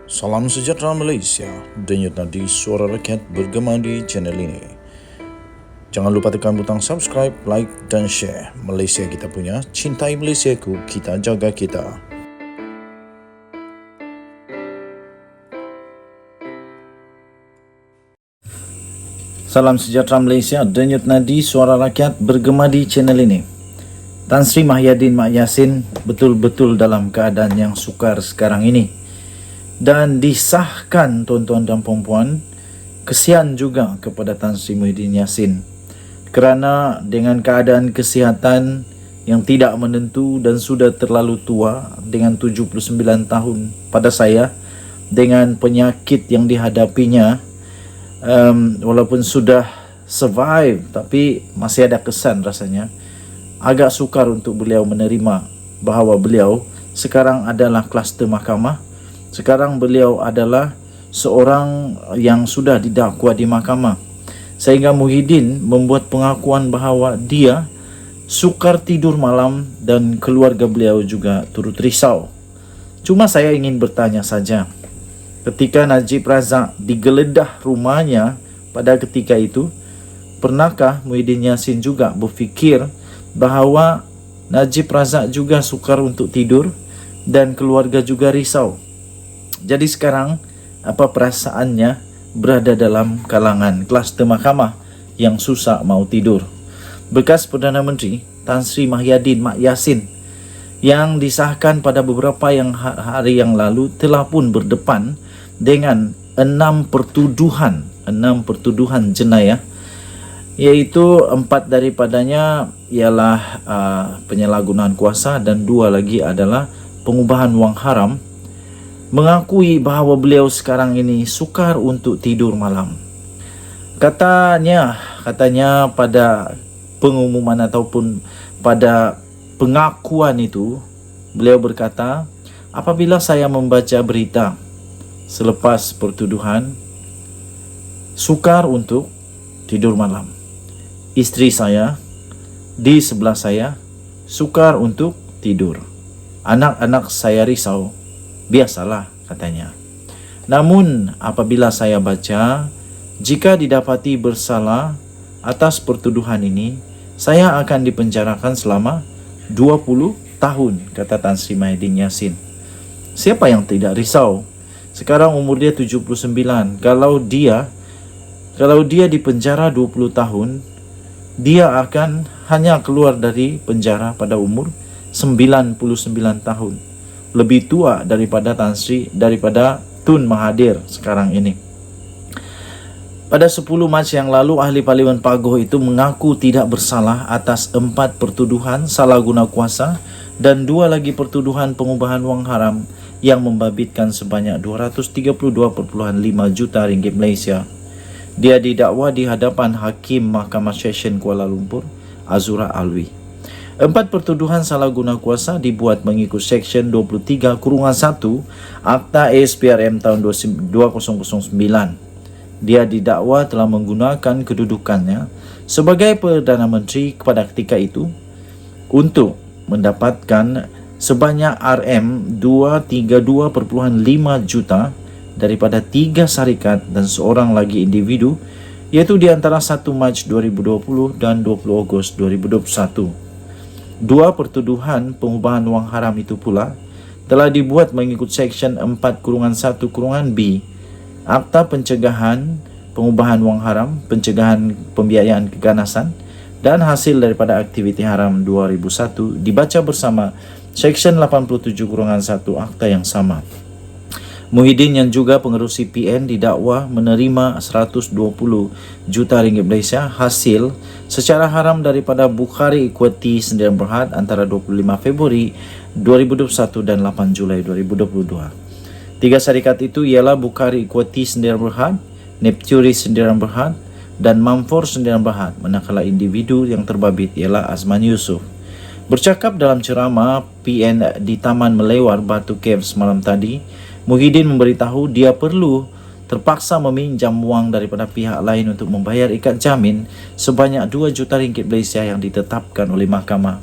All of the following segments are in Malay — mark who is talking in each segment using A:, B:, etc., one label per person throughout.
A: Salam sejahtera Malaysia, denyut nadi suara rakyat bergema di channel ini. Jangan lupa tekan butang subscribe, like dan share. Malaysia kita punya, cintai Malaysiaku, kita jaga kita. Salam sejahtera Malaysia, denyut nadi suara rakyat bergema di channel ini. Tan Sri Mahyadin Mak Yassin betul-betul dalam keadaan yang sukar sekarang ini. Dan disahkan tuan-tuan dan puan-puan, kesian juga kepada Tan Sri Mahyadin Yassin kerana dengan keadaan kesihatan yang tidak menentu dan sudah terlalu tua dengan 79 tahun pada saya, dengan penyakit yang dihadapinya, walaupun sudah survive tapi masih ada kesan rasanya. Agak sukar untuk beliau menerima bahawa beliau sekarang adalah kluster mahkamah. Sekarang beliau adalah seorang yang sudah didakwa di mahkamah. Sehingga Muhyiddin membuat pengakuan bahawa dia sukar tidur malam dan keluarga beliau juga turut risau. Cuma saya ingin bertanya saja, ketika Najib Razak digeledah rumahnya pada ketika itu, pernahkah Muhyiddin Yassin juga berfikir bahawa Najib Razak juga sukar untuk tidur dan keluarga juga risau? Jadi sekarang apa perasaannya berada dalam kalangan kluster mahkamah yang susah mau tidur? Bekas Perdana Menteri Tan Sri Mahyadin Mak Yassin yang disahkan pada beberapa hari yang lalu telah pun berdepan dengan 6 pertuduhan jenayah, iaitu 4 daripadanya ialah penyalahgunaan kuasa dan 2 lagi adalah pengubahan wang haram. Mengakui bahawa beliau sekarang ini sukar untuk tidur malam. Katanya pada pengumuman ataupun pada pengakuan itu, beliau berkata, apabila saya membaca berita selepas pertuduhan, sukar untuk tidur malam. Isteri saya di sebelah saya sukar untuk tidur. Anak-anak saya risau. Biasalah, katanya. Namun apabila saya baca, jika didapati bersalah atas pertuduhan ini, saya akan dipenjarakan selama 20 tahun, kata Tan Sri Mahyadin Yassin. Siapa yang tidak risau? Sekarang umur dia 79. Kalau dia dipenjara 20 tahun, dia akan hanya keluar dari penjara pada umur 99 tahun. Lebih tua daripada daripada Tun Mahathir sekarang ini. Pada 10 Mac yang lalu, ahli Parlimen Pagoh itu mengaku tidak bersalah atas 4 pertuduhan salah guna kuasa dan 2 lagi pertuduhan pengubahan wang haram yang membabitkan sebanyak 232.5 juta ringgit Malaysia. Dia didakwa di hadapan Hakim Mahkamah Session Kuala Lumpur, Azura Alwi. 4 pertuduhan salah guna kuasa dibuat mengikut Seksyen 23-1 Akta ASPRM tahun 2009. Dia didakwa telah menggunakan kedudukannya sebagai Perdana Menteri pada ketika itu untuk mendapatkan sebanyak RM232.5 juta daripada 3 syarikat dan seorang lagi individu, iaitu di antara 1 Mac 2020 dan 20 Ogos 2021. 2 pertuduhan pengubahan wang haram itu pula telah dibuat mengikut Seksyen 4-1-B Akta Pencegahan Pengubahan Wang Haram, Pencegahan Pembiayaan Keganasan dan Hasil daripada Aktiviti Haram 2001 dibaca bersama Seksyen 87-1 Akta yang sama. Muhyiddin yang juga pengerusi PN didakwa menerima 120 juta ringgit Malaysia hasil secara haram daripada Bukhari Equity Sdn Bhd antara 25 Februari 2021 dan 8 Julai 2022. 3 syarikat itu ialah Bukhari Equity Sdn Bhd, Nepturi Sdn Bhd dan Mamfor Sdn Bhd, manakala individu yang terbabit ialah Azman Yusof. Bercakap dalam ceramah PN di Taman Melewar Batu Caves malam tadi, Muhyiddin memberitahu dia perlu terpaksa meminjam wang daripada pihak lain untuk membayar ikat jamin sebanyak 2 juta ringgit Malaysia yang ditetapkan oleh mahkamah.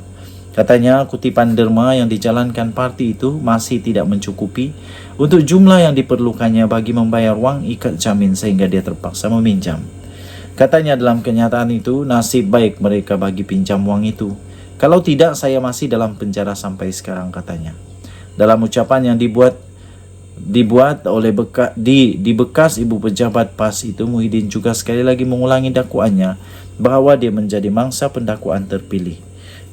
A: Katanya kutipan derma yang dijalankan parti itu masih tidak mencukupi untuk jumlah yang diperlukannya bagi membayar wang ikat jamin sehingga dia terpaksa meminjam. Katanya dalam kenyataan itu nasib baik mereka bagi pinjam wang itu. Kalau tidak saya masih dalam penjara sampai sekarang, katanya. Dalam ucapan yang dibuat oleh di bekas ibu pejabat PAS itu, Muhyiddin juga sekali lagi mengulangi dakwaannya bahawa dia menjadi mangsa pendakwaan terpilih.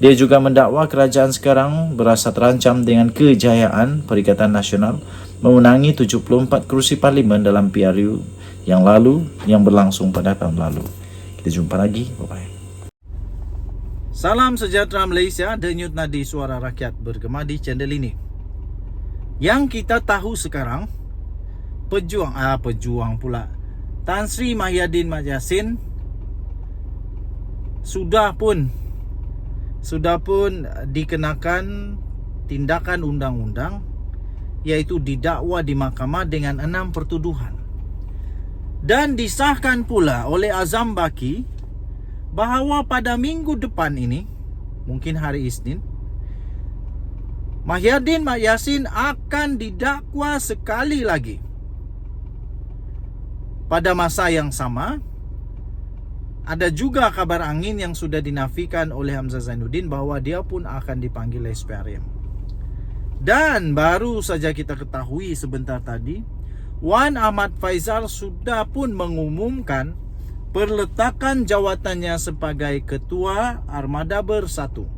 A: Dia juga mendakwa kerajaan sekarang berasa terancam dengan kejayaan Perikatan Nasional memenangi 74 kerusi parlimen dalam PRU yang lalu yang berlangsung pada tahun lalu. Kita jumpa lagi. Bye-bye. Salam sejahtera Malaysia, denyut nadi suara rakyat bergema di channel ini. Yang kita tahu sekarang, pejuang pula, Tan Sri Mahyadin Mat Yassin sudah pun dikenakan tindakan undang-undang, iaitu didakwa di mahkamah dengan 6 pertuduhan. Dan disahkan pula oleh Azam Baki bahawa pada minggu depan ini, mungkin hari Isnin, Mahyadin Mat Yassin akan didakwa sekali lagi. Pada masa yang sama, ada juga kabar angin yang sudah dinafikan oleh Hamzah Zainuddin bahawa dia pun akan dipanggil SPRM. Dan baru saja kita ketahui sebentar tadi, Wan Ahmad Faizal sudah pun mengumumkan perletakan jawatannya sebagai Ketua Armada Bersatu.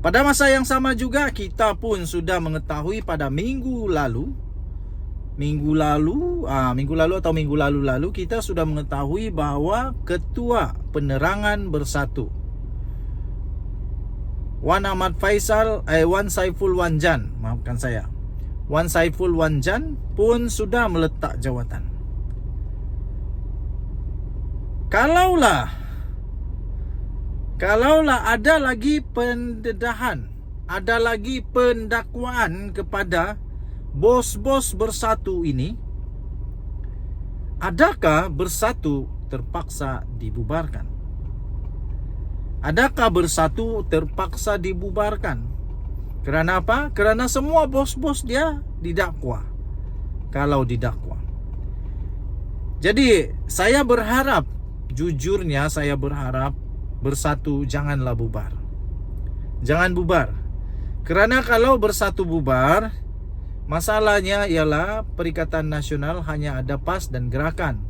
A: Pada masa yang sama juga kita pun sudah mengetahui pada minggu lalu kita sudah mengetahui bahawa Ketua Penerangan Bersatu Wan Saiful Wanjan pun sudah meletak jawatan. Kalaulah ada lagi pendedahan, ada lagi pendakwaan kepada bos-bos Bersatu ini, adakah Bersatu terpaksa dibubarkan? Adakah Bersatu terpaksa dibubarkan? Kerana apa? Kerana semua bos-bos dia didakwa. Kalau didakwa. Jadi saya berharap, jujurnya saya berharap Bersatu janganlah bubar. Jangan bubar. Kerana kalau Bersatu bubar, masalahnya ialah Perikatan Nasional hanya ada PAS dan Gerakan.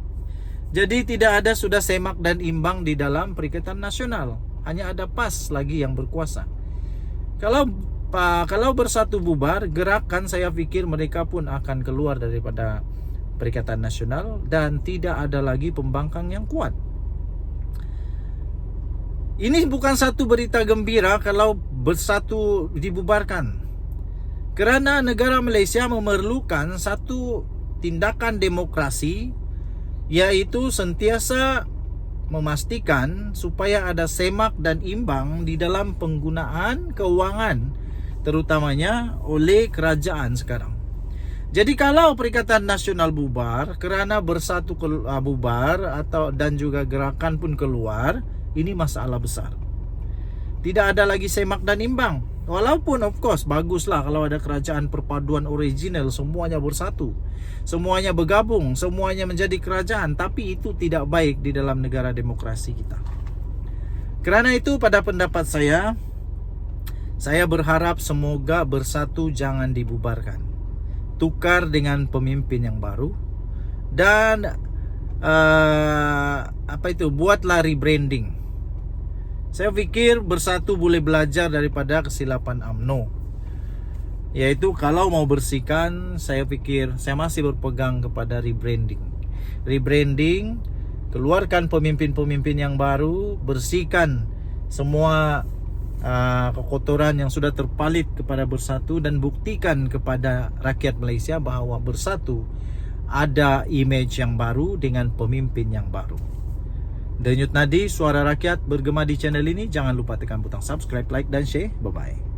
A: Jadi tidak ada sudah semak dan imbang di dalam Perikatan Nasional. Hanya ada PAS lagi yang berkuasa. Kalau Bersatu bubar, Gerakan saya fikir mereka pun akan keluar daripada Perikatan Nasional dan tidak ada lagi pembangkang yang kuat. Ini bukan satu berita gembira kalau Bersatu dibubarkan. Kerana negara Malaysia memerlukan satu tindakan demokrasi, iaitu sentiasa memastikan supaya ada semak dan imbang di dalam penggunaan keuangan, terutamanya oleh kerajaan sekarang. Jadi kalau Perikatan Nasional bubar kerana Bersatu bubar dan juga Gerakan pun keluar, ini masalah besar. Tidak ada lagi semak dan imbang. Walaupun of course baguslah kalau ada kerajaan perpaduan original, semuanya bersatu, semuanya bergabung, semuanya menjadi kerajaan. Tapi itu tidak baik di dalam negara demokrasi kita. Kerana itu pada pendapat saya berharap semoga Bersatu jangan dibubarkan. Tukar dengan pemimpin yang baru. Dan buatlah rebranding. Saya fikir Bersatu boleh belajar daripada kesilapan UMNO. Iaitu kalau mau bersihkan, saya fikir saya masih berpegang kepada rebranding. Rebranding, keluarkan pemimpin-pemimpin yang baru, bersihkan semua kekotoran yang sudah terpalit kepada Bersatu dan buktikan kepada rakyat Malaysia bahawa Bersatu ada image yang baru dengan pemimpin yang baru. Denyut nadi suara rakyat bergema di channel ini. Jangan lupa tekan butang subscribe, like dan share. Bye-bye.